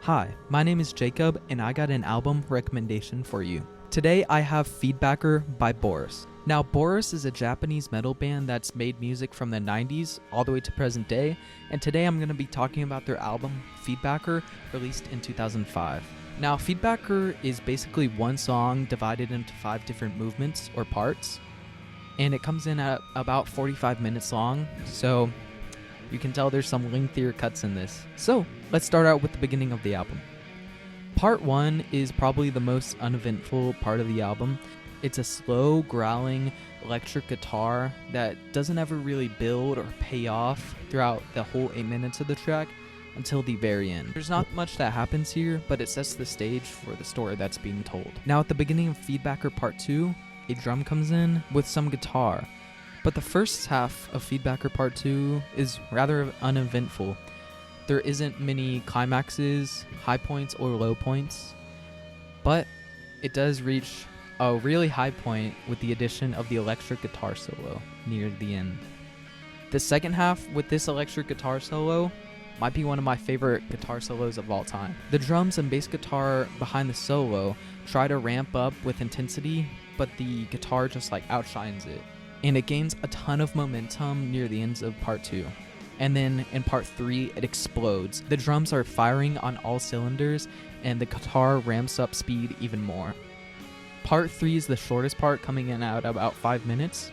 Hi, my name is Jacob, and I got an album recommendation for you. Today I have Feedbacker by Boris. Now, Boris is a Japanese metal band that's made music from the 90s all the way to present day, and today I'm going to be talking about their album, Feedbacker, released in 2005. Now, Feedbacker is basically one song divided into 5 different movements or parts, and it comes in at about 45 minutes long, so you can tell there's some lengthier cuts in this. So, let's start out with the beginning of the album. Part 1 is probably the most uneventful part of the album. It's a slow, growling electric guitar that doesn't ever really build or pay off throughout the whole 8 minutes of the track until the very end. There's not much that happens here, but it sets the stage for the story that's being told. Now, at the beginning of Feedbacker Part 2, a drum comes in with some guitar. But the first half of Feedbacker Part 2 is rather uneventful. There isn't many climaxes, high points, or low points, but it does reach a really high point with the addition of the electric guitar solo near the end. The second half with this electric guitar solo might be one of my favorite guitar solos of all time. The drums and bass guitar behind the solo try to ramp up with intensity, but the guitar just outshines it. And it gains a ton of momentum near the ends of Part 2. And then in Part 3, it explodes. The drums are firing on all cylinders, and the guitar ramps up speed even more. Part 3 is the shortest part, coming in at about 5 minutes,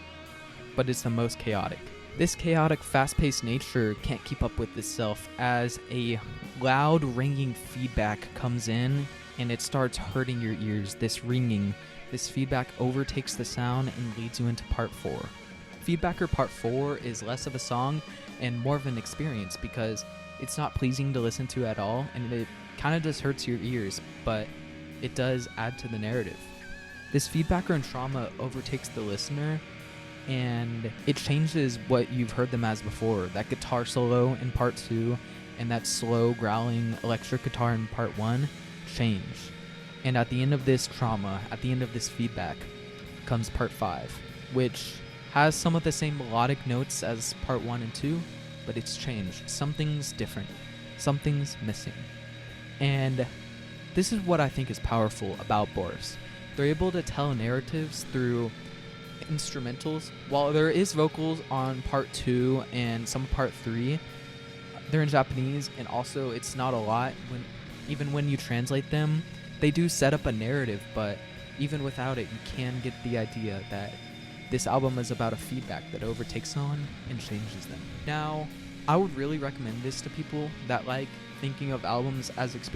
but it's the most chaotic. This chaotic, fast-paced nature can't keep up with itself as a loud, ringing feedback comes in, and it starts hurting your ears. This ringing, this feedback overtakes the sound and leads you into Part 4. Feedbacker Part 4 is less of a song and more of an experience because it's not pleasing to listen to at all, and it kind of just hurts your ears, but it does add to the narrative. This feedbacker and trauma overtakes the listener, and it changes what you've heard them as before. That guitar solo in Part 2 and that slow, growling electric guitar in Part 1 change. And at the end of this trauma, at the end of this feedback, comes Part 5, which has some of the same melodic notes as Part 1 and 2, but it's changed. Something's different. Something's missing. And this is what I think is powerful about Boris. They're able to tell narratives through instrumentals. While there is vocals on Part 2 and some Part 3, they're in Japanese, and also it's not a lot. Even when you translate them, they do set up a narrative, but even without it, you can get the idea that this album is about a feedback that overtakes someone and changes them. Now, I would really recommend this to people that like thinking of albums as experiences.